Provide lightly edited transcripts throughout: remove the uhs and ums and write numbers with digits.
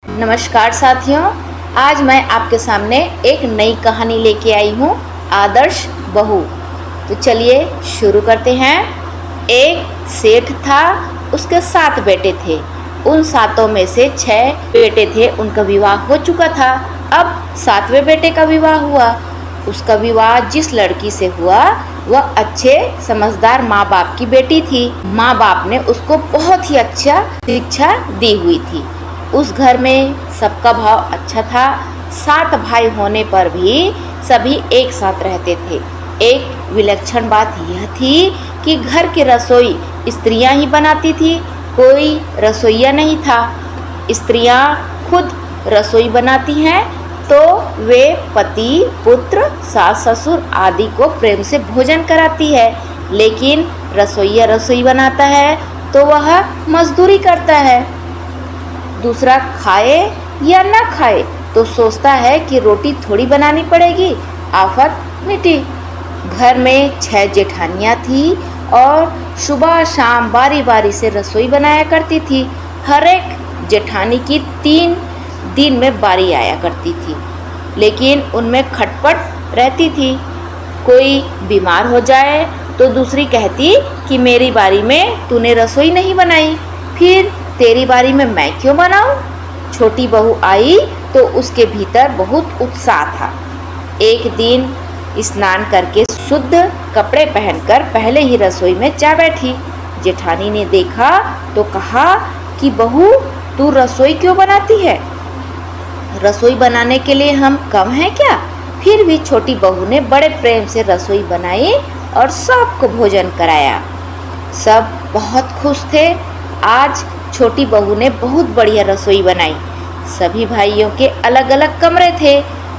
नमस्कार साथियों, आज मैं आपके सामने एक नई कहानी लेके आई हूँ, आदर्श बहू। तो चलिए शुरू करते हैं। एक सेठ था, उसके 7 बेटे थे। उन 7 में से 6 बेटे थे, उनका विवाह हो चुका था। अब 7वें बेटे का विवाह हुआ। उसका विवाह जिस लड़की से हुआ वह अच्छे समझदार माँ बाप की बेटी थी। माँ बाप ने उसको बहुत ही अच्छा शिक्षा दी हुई थी। उस घर में सबका भाव अच्छा था। 7 भाई होने पर भी सभी एक साथ रहते थे। एक विलक्षण बात यह थी कि घर की रसोई स्त्रियां ही बनाती थी, कोई रसोइया नहीं था। स्त्रियां खुद रसोई बनाती हैं तो वे पति, पुत्र, सास, ससुर आदि को प्रेम से भोजन कराती है। लेकिन रसोइया रसोई बनाता है तो वह मजदूरी करता है। दूसरा खाए या ना खाए तो सोचता है कि रोटी थोड़ी बनानी पड़ेगी, आफत मिटी। घर में 6 जेठानियाँ थी और सुबह शाम बारी बारी से रसोई बनाया करती थी। हर एक जेठानी की 3 दिन में बारी आया करती थी, लेकिन उनमें खटपट रहती थी। कोई बीमार हो जाए तो दूसरी कहती कि मेरी बारी में तूने रसोई नहीं बनाई, फिर तेरी बारी में मैं क्यों बनाऊं। छोटी बहू आई तो उसके भीतर बहुत उत्साह था। एक दिन स्नान करके शुद्ध कपड़े पहनकर पहले ही रसोई में जा बैठी। जेठानी ने देखा तो कहा कि बहू, तू रसोई क्यों बनाती है? रसोई बनाने के लिए हम कम हैं क्या? फिर भी छोटी बहू ने बड़े प्रेम से रसोई बनाई और सबको भोजन कराया। सब बहुत खुश थे। आज छोटी बहू ने बहुत बढ़िया रसोई बनाई। सभी भाइयों के अलग अलग कमरे थे।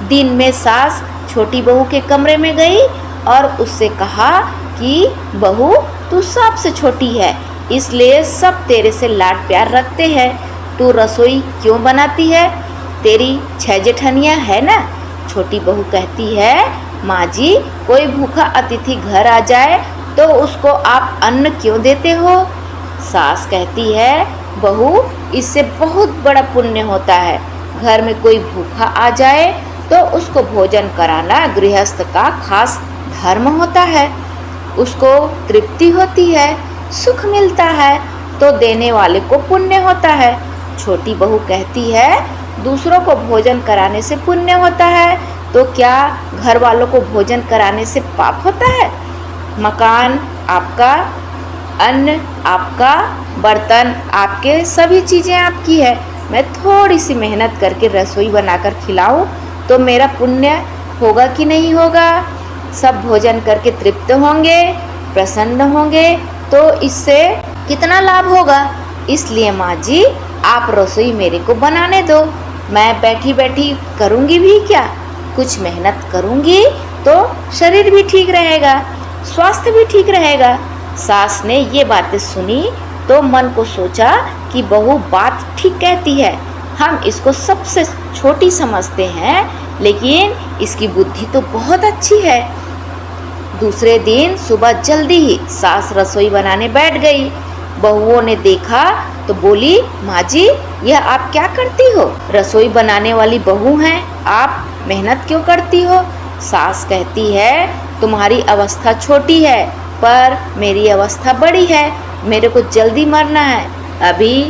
दिन में सास छोटी बहू के कमरे में गई और उससे कहा कि बहू, तू सबसे छोटी है, इसलिए सब तेरे से लाड प्यार रखते हैं। तू रसोई क्यों बनाती है? तेरी 6 जेठानियाँ है ना? छोटी बहू कहती है, माँ जी, कोई भूखा अतिथि घर आ जाए तो उसको आप अन्न क्यों देते हो? सास कहती है, बहू, इससे बहुत बड़ा पुण्य होता है। घर में कोई भूखा आ जाए तो उसको भोजन कराना गृहस्थ का खास धर्म होता है। उसको तृप्ति होती है, सुख मिलता है तो देने वाले को पुण्य होता है। छोटी बहू कहती है, दूसरों को भोजन कराने से पुण्य होता है तो क्या घर वालों को भोजन कराने से पाप होता है? मकान आपका, अन्न आपका, बर्तन आपके, सभी चीज़ें आपकी है। मैं थोड़ी सी मेहनत करके रसोई बनाकर खिलाऊं तो मेरा पुण्य होगा कि नहीं होगा? सब भोजन करके तृप्त होंगे, प्रसन्न होंगे तो इससे कितना लाभ होगा। इसलिए माँ जी, आप रसोई मेरे को बनाने दो। मैं बैठी बैठी करूँगी भी क्या? कुछ मेहनत करूँगी तो शरीर भी ठीक रहेगा, स्वास्थ्य भी ठीक रहेगा। सास ने ये बातें सुनी तो मन को सोचा कि बहू बात ठीक कहती है। हम इसको सबसे छोटी समझते हैं, लेकिन इसकी बुद्धि तो बहुत अच्छी है। दूसरे दिन सुबह जल्दी ही सास रसोई बनाने बैठ गई। बहुओं ने देखा तो बोली, माँ जी, यह आप क्या करती हो? रसोई बनाने वाली बहू हैं, आप मेहनत क्यों करती हो? सास कहती है, तुम्हारी अवस्था छोटी है पर मेरी अवस्था बड़ी है। मेरे को जल्दी मरना है, अभी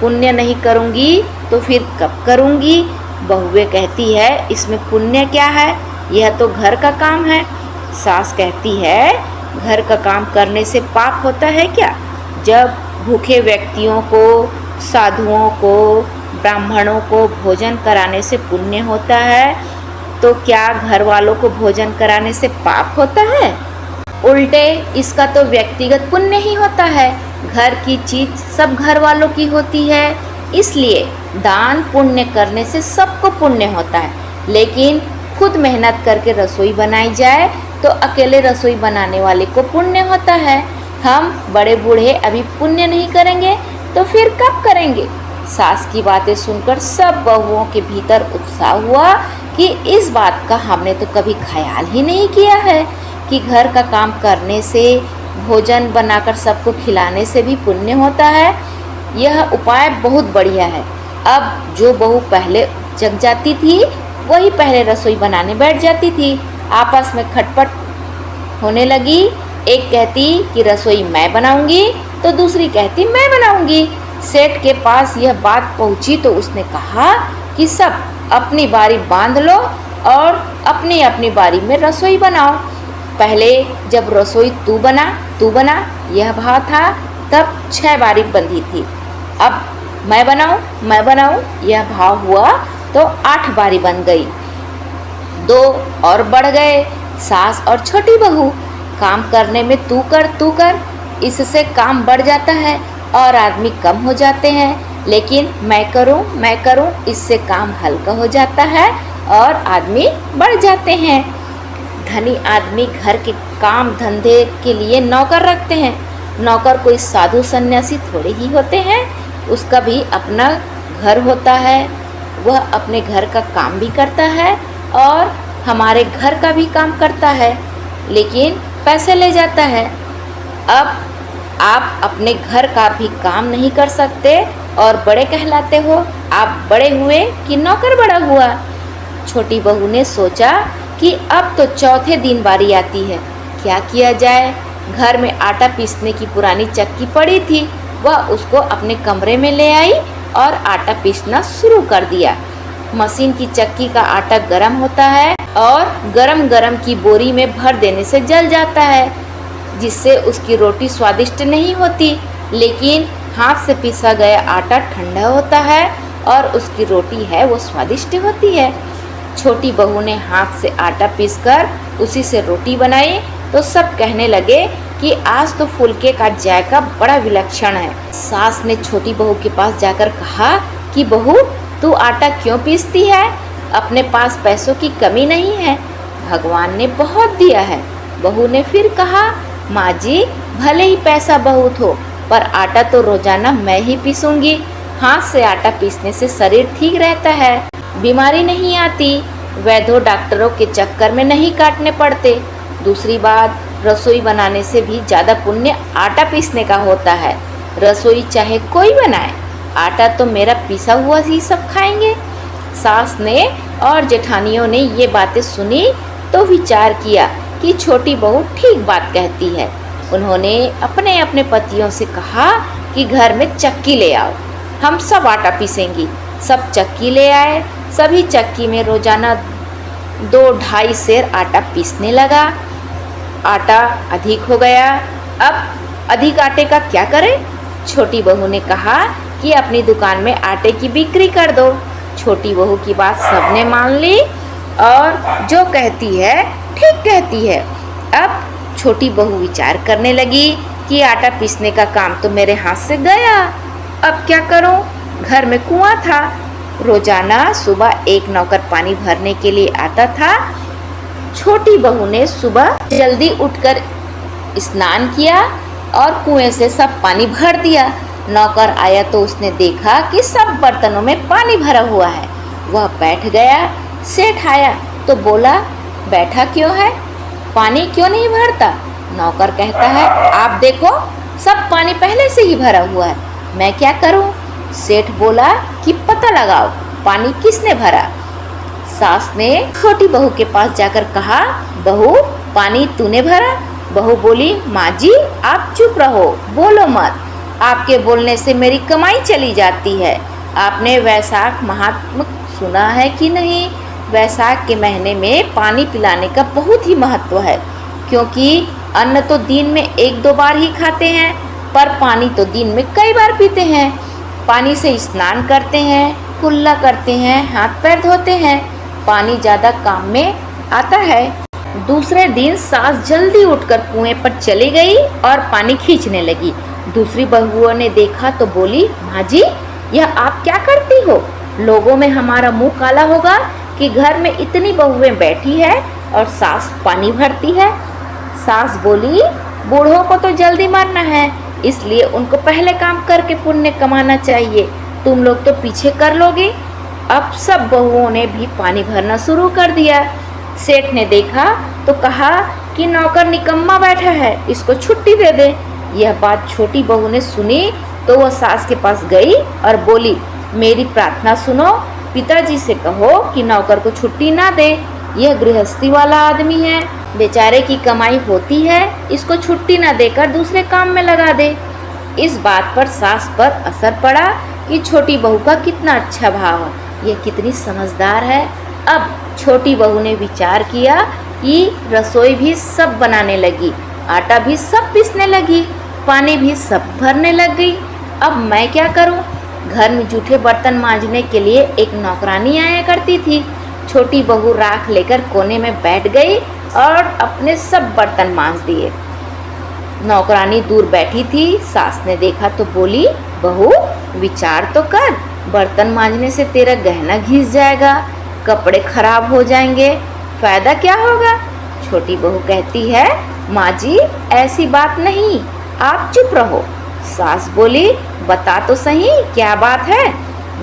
पुण्य नहीं करूँगी तो फिर कब करूँगी? बहुएं कहती है, इसमें पुण्य क्या है? यह तो घर का काम है। सास कहती है, घर का काम करने से पाप होता है क्या? जब भूखे व्यक्तियों को, साधुओं को, ब्राह्मणों को भोजन कराने से पुण्य होता है तो क्या घर वालों को भोजन कराने से पाप होता है? उल्टे इसका तो व्यक्तिगत पुण्य ही होता है। घर की चीज सब घर वालों की होती है, इसलिए दान पुण्य करने से सबको पुण्य होता है। लेकिन खुद मेहनत करके रसोई बनाई जाए तो अकेले रसोई बनाने वाले को पुण्य होता है। हम बड़े बूढ़े अभी पुण्य नहीं करेंगे तो फिर कब करेंगे? सास की बातें सुनकर सब बहुओं के भीतर उत्साह हुआ कि इस बात का हमने तो कभी ख्याल ही नहीं किया है कि घर का काम करने से, भोजन बनाकर सबको खिलाने से भी पुण्य होता है। यह उपाय बहुत बढ़िया है। अब जो बहू पहले जग जाती थी वही पहले रसोई बनाने बैठ जाती थी। आपस में खटपट होने लगी। एक कहती कि रसोई मैं बनाऊंगी तो दूसरी कहती मैं बनाऊंगी। सेठ के पास यह बात पहुंची तो उसने कहा कि सब अपनी बारी बांध लो और अपनी अपनी बारी में रसोई बनाओ। पहले जब रसोई तू बना यह भाव था, तब 6 बारी बंधी थी। अब मैं बनाऊं यह भाव हुआ तो 8 बारी बन गई। 2 और बढ़ गए, सास और छोटी बहू। काम करने में तू कर, इससे काम बढ़ जाता है और आदमी कम हो जाते हैं। लेकिन मैं करूं इससे काम हल्का हो जाता है और आदमी बढ़ जाते हैं। धनी आदमी घर के काम धंधे के लिए नौकर रखते हैं। नौकर कोई साधु सन्यासी थोड़े ही होते हैं, उसका भी अपना घर होता है। वह अपने घर का काम भी करता है और हमारे घर का भी काम करता है, लेकिन पैसे ले जाता है। अब आप अपने घर का भी काम नहीं कर सकते और बड़े कहलाते हो। आप बड़े हुए कि नौकर बड़ा हुआ। छोटी बहू ने सोचा कि अब तो चौथे दिन बारी आती है, क्या किया जाए। घर में आटा पीसने की पुरानी चक्की पड़ी थी, वह उसको अपने कमरे में ले आई और आटा पीसना शुरू कर दिया। मशीन की चक्की का आटा गर्म होता है और गरम गरम की बोरी में भर देने से जल जाता है, जिससे उसकी रोटी स्वादिष्ट नहीं होती। लेकिन हाथ से पीसा गया आटा ठंडा होता है और उसकी रोटी है वो स्वादिष्ट होती है। छोटी बहू ने हाथ से आटा पीसकर उसी से रोटी बनाई तो सब कहने लगे कि आज तो फुलके का जायका बड़ा विलक्षण है। सास ने छोटी बहू के पास जाकर कहा कि बहू, तू आटा क्यों पीसती है? अपने पास पैसों की कमी नहीं है, भगवान ने बहुत दिया है। बहू ने फिर कहा, माँ जी, भले ही पैसा बहुत हो पर आटा तो रोजाना मैं ही पीसूंगी। हाथ से आटा पीसने से शरीर ठीक रहता है, बीमारी नहीं आती, वैद्यों डॉक्टरों के चक्कर में नहीं काटने पड़ते। दूसरी बात, रसोई बनाने से भी ज़्यादा पुण्य आटा पीसने का होता है। रसोई चाहे कोई बनाए, आटा तो मेरा पिसा हुआ ही सब खाएंगे। सास ने और जेठानियों ने ये बातें सुनी तो विचार किया कि छोटी बहू ठीक बात कहती है। उन्होंने अपने अपने पतियों से कहा कि घर में चक्की ले आओ, हम सब आटा पीसेंगी। सब चक्की ले आए। सभी चक्की में रोजाना 2-2.5 सेर आटा पीसने लगा। आटा अधिक हो गया। अब अधिक आटे का क्या करें? छोटी बहू ने कहा कि अपनी दुकान में आटे की बिक्री कर दो। छोटी बहू की बात सबने मान ली और जो कहती है ठीक कहती है। अब छोटी बहू विचार करने लगी कि आटा पीसने का काम तो मेरे हाथ से गया, अब क्या करूं? घर में कुआं था। रोजाना सुबह एक नौकर पानी भरने के लिए आता था। छोटी बहू ने सुबह जल्दी उठकर स्नान किया और कुएं से सब पानी भर दिया। नौकर आया तो उसने देखा कि सब बर्तनों में पानी भरा हुआ है। वह बैठ गया। सेठ आया तो बोला, बैठा क्यों है, पानी क्यों नहीं भरता? नौकर कहता है, आप देखो सब पानी पहले से ही भरा हुआ है, मैं क्या करूं? सेठ बोला कि पता लगाओ पानी किसने भरा। सास ने छोटी बहू के पास जाकर कहा, बहू, पानी तूने भरा? बहू बोली, माँ जी आप चुप रहो, बोलो मत, आपके बोलने से मेरी कमाई चली जाती है। आपने वैशाख महात्म सुना है कि नहीं? वैशाख के महीने में पानी पिलाने का बहुत ही महत्व है, क्योंकि अन्न तो दिन में 1-2 बार ही खाते हैं, पर पानी तो दिन में कई बार पीते हैं। पानी से स्नान करते हैं, कुल्ला करते हैं, हाथ पैर धोते हैं, पानी ज़्यादा काम में आता है। दूसरे दिन सास जल्दी उठकर कुएं पर चली गई और पानी खींचने लगी। दूसरी बहुओं ने देखा तो बोली, माँ जी यह आप क्या करती हो? लोगों में हमारा मुंह काला होगा कि घर में इतनी बहुएं बैठी है और सास पानी भरती है। सास बोली, बूढ़ों को तो जल्दी मरना है, इसलिए उनको पहले काम करके पुण्य कमाना चाहिए, तुम लोग तो पीछे कर लोगे। अब सब बहुओं ने भी पानी भरना शुरू कर दिया। सेठ ने देखा तो कहा कि नौकर निकम्मा बैठा है, इसको छुट्टी दे दे। यह बात छोटी बहू ने सुनी तो वह सास के पास गई और बोली, मेरी प्रार्थना सुनो, पिताजी से कहो कि नौकर को छुट्टी ना दे। यह गृहस्थी वाला आदमी है, बेचारे की कमाई होती है, इसको छुट्टी ना देकर दूसरे काम में लगा दे। इस बात पर सास पर असर पड़ा कि छोटी बहू का कितना अच्छा भाव है, यह कितनी समझदार है। अब छोटी बहू ने विचार किया कि रसोई भी सब बनाने लगी, आटा भी सब पीसने लगी, पानी भी सब भरने लग गई। अब मैं क्या करूं? घर में जूठे बर्तन मांजने के लिए एक नौकरानी आया करती थी। छोटी बहू राख लेकर कोने में बैठ गई और अपने सब बर्तन मांज दिए। नौकरानी दूर बैठी थी। सास ने देखा तो बोली, बहू विचार तो कर, बर्तन मांजने से तेरा गहना घिस जाएगा, कपड़े खराब हो जाएंगे, फायदा क्या होगा? छोटी बहू कहती है, माँ जी ऐसी बात नहीं, आप चुप रहो। सास बोली, बता तो सही क्या बात है?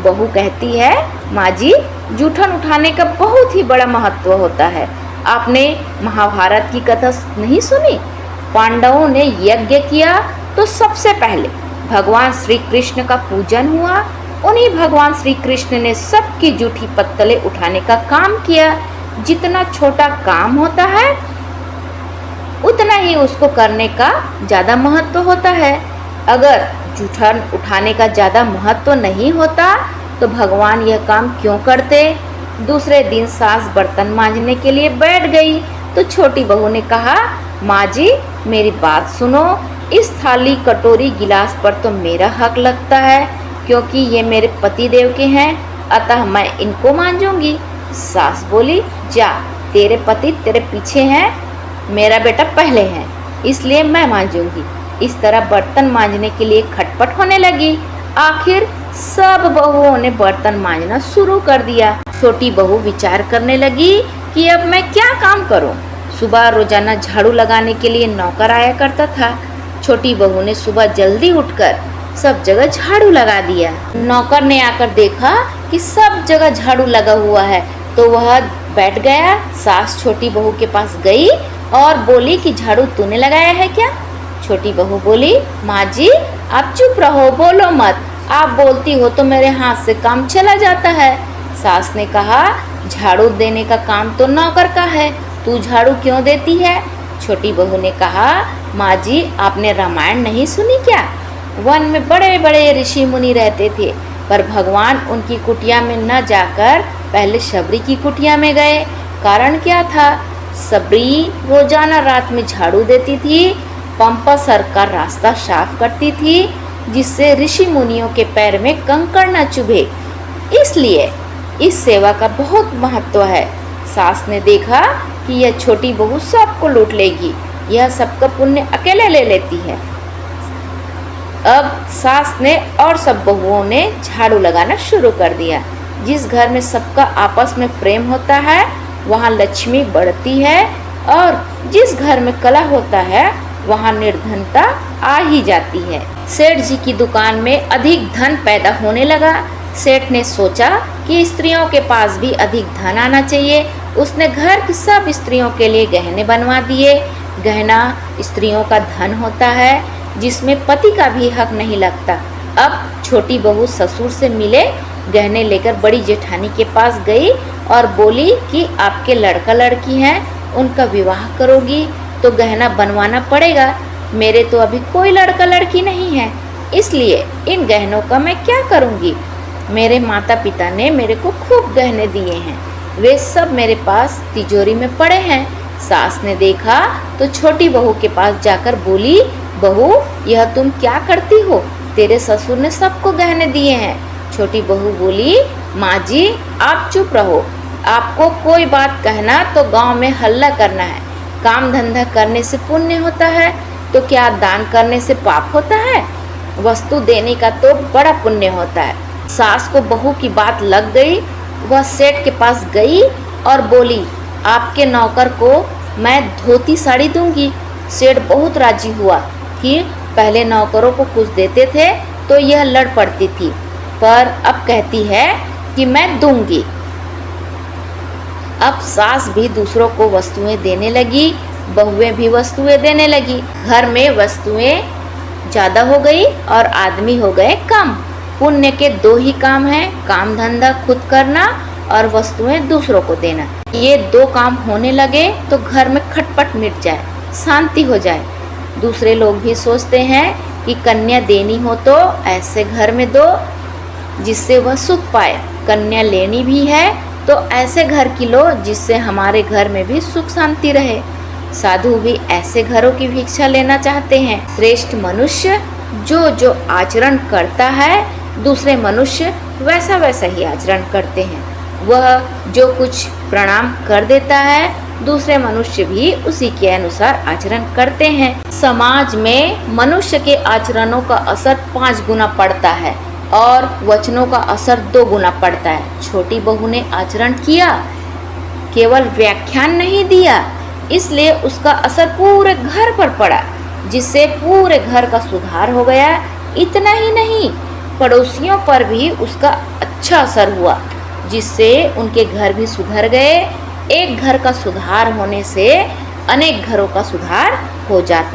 बहू कहती है, माँ जी जूठन उठाने का बहुत ही बड़ा महत्व होता है। आपने महाभारत की कथा नहीं सुनी? पांडवों ने यज्ञ किया तो सबसे पहले भगवान श्री कृष्ण का पूजन हुआ। उन्हीं भगवान श्री कृष्ण ने सबकी जूठी पत्तलें उठाने का काम किया। जितना छोटा काम होता है उतना ही उसको करने का ज़्यादा महत्व होता है। अगर जूठन उठाने का ज़्यादा महत्व नहीं होता तो भगवान यह काम क्यों करते? दूसरे दिन सास बर्तन मांजने के लिए बैठ गई तो छोटी बहू ने कहा, माँ जी मेरी बात सुनो, इस थाली कटोरी गिलास पर तो मेरा हक लगता है, क्योंकि ये मेरे पति देव के हैं, अतः मैं इनको मांजूंगी। सास बोली, जा, तेरे पति तेरे पीछे हैं, मेरा बेटा पहले है, इसलिए मैं मांजूंगी। इस तरह बर्तन मांजने के लिए खटपट होने लगी। आखिर सब बहुओं ने बर्तन मांजना शुरू कर दिया। छोटी बहू विचार करने लगी कि अब मैं क्या काम करूं। सुबह रोजाना झाड़ू लगाने के लिए नौकर आया करता था। छोटी बहू ने सुबह जल्दी उठकर सब जगह झाड़ू लगा दिया। नौकर ने आकर देखा कि सब जगह झाड़ू लगा हुआ है तो वह बैठ गया। सास छोटी बहू के पास गई और बोली कि झाड़ू तूने लगाया है क्या? छोटी बहू बोली, माँ जी आप चुप रहो, बोलो मत, आप बोलती हो तो मेरे हाथ से काम चला जाता है। सास ने कहा, झाड़ू देने का काम तो नौकर का है, तू झाड़ू क्यों देती है? छोटी बहू ने कहा, माँ जी आपने रामायण नहीं सुनी क्या? वन में बड़े बड़े ऋषि मुनि रहते थे, पर भगवान उनकी कुटिया में न जाकर पहले शबरी की कुटिया में गए। कारण क्या था? शबरी रोजाना रात में झाड़ू देती थी, पंपा सर का रास्ता साफ करती थी, जिससे ऋषि मुनियों के पैर में कंकड़ न चुभे। इसलिए इस सेवा का बहुत महत्व है। सास ने देखा कि यह छोटी बहू सबको लूट लेगी, यह सबका पुण्य अकेले ले लेती है। अब सास ने और सब बहुओं ने झाड़ू लगाना शुरू कर दिया। जिस घर में सबका आपस में प्रेम होता है वहाँ लक्ष्मी बढ़ती है, और जिस घर में कलह होता है वहाँ निर्धनता आ ही जाती है। सेठ जी की दुकान में अधिक धन पैदा होने लगा। सेठ ने सोचा कि स्त्रियों के पास भी अधिक धन आना चाहिए। उसने घर की सब स्त्रियों के लिए गहने बनवा दिए। गहना स्त्रियों का धन होता है, जिसमें पति का भी हक नहीं लगता। अब छोटी बहू ससुर से मिले, गहने लेकर बड़ी जेठानी के पास गई और बोली कि आपके लड़का लड़की हैं, उनका विवाह करोगी तो गहना बनवाना पड़ेगा। मेरे तो अभी कोई लड़का लड़की नहीं है, इसलिए इन गहनों का मैं क्या करूँगी? मेरे माता पिता ने मेरे को खूब गहने दिए हैं, वे सब मेरे पास तिजोरी में पड़े हैं। सास ने देखा तो छोटी बहू के पास जाकर बोली, बहू यह तुम क्या करती हो? तेरे ससुर ने सबको गहने दिए हैं। छोटी बहू बोली, माँ जी आप चुप रहो, आपको कोई बात कहना तो गांव में हल्ला करना है। काम धंधा करने से पुण्य होता है तो क्या दान करने से पाप होता है? वस्तु देने का तो बड़ा पुण्य होता है। सास को बहू की बात लग गई। वह सेठ के पास गई और बोली, आपके नौकर को मैं धोती साड़ी दूंगी। सेठ बहुत राजी हुआ कि पहले नौकरों को कुछ देते थे तो यह लड़ पड़ती थी, पर अब कहती है कि मैं दूंगी। अब सास भी दूसरों को वस्तुएं देने लगी, बहुएं भी वस्तुएं देने लगी। घर में वस्तुएं ज़्यादा हो गई और आदमी हो गए कम। पुण्य के दो ही काम हैं, काम धंधा खुद करना और वस्तुएं दूसरों को देना। ये दो काम होने लगे तो घर में खटपट मिट जाए, शांति हो जाए। दूसरे लोग भी सोचते हैं कि कन्या देनी हो तो ऐसे घर में दो जिससे वह सुख पाए, कन्या लेनी भी है तो ऐसे घर की लो जिससे हमारे घर में भी सुख शांति रहे। साधु भी ऐसे घरों की भिक्षा लेना चाहते हैं। श्रेष्ठ मनुष्य जो जो आचरण करता है दूसरे मनुष्य वैसा वैसा ही आचरण करते हैं। वह जो कुछ प्रणाम कर देता है दूसरे मनुष्य भी उसी के अनुसार आचरण करते हैं। समाज में मनुष्य के आचरणों का असर 5 गुना पड़ता है और वचनों का असर 2 गुना पड़ता है। छोटी बहू ने आचरण किया, केवल व्याख्यान नहीं दिया, इसलिए उसका असर पूरे घर पर पड़ा, जिससे पूरे घर का सुधार हो गया। इतना ही नहीं, पड़ोसियों पर भी उसका अच्छा असर हुआ, जिससे उनके घर भी सुधर गए। एक घर का सुधार होने से अनेक घरों का सुधार हो जाता है।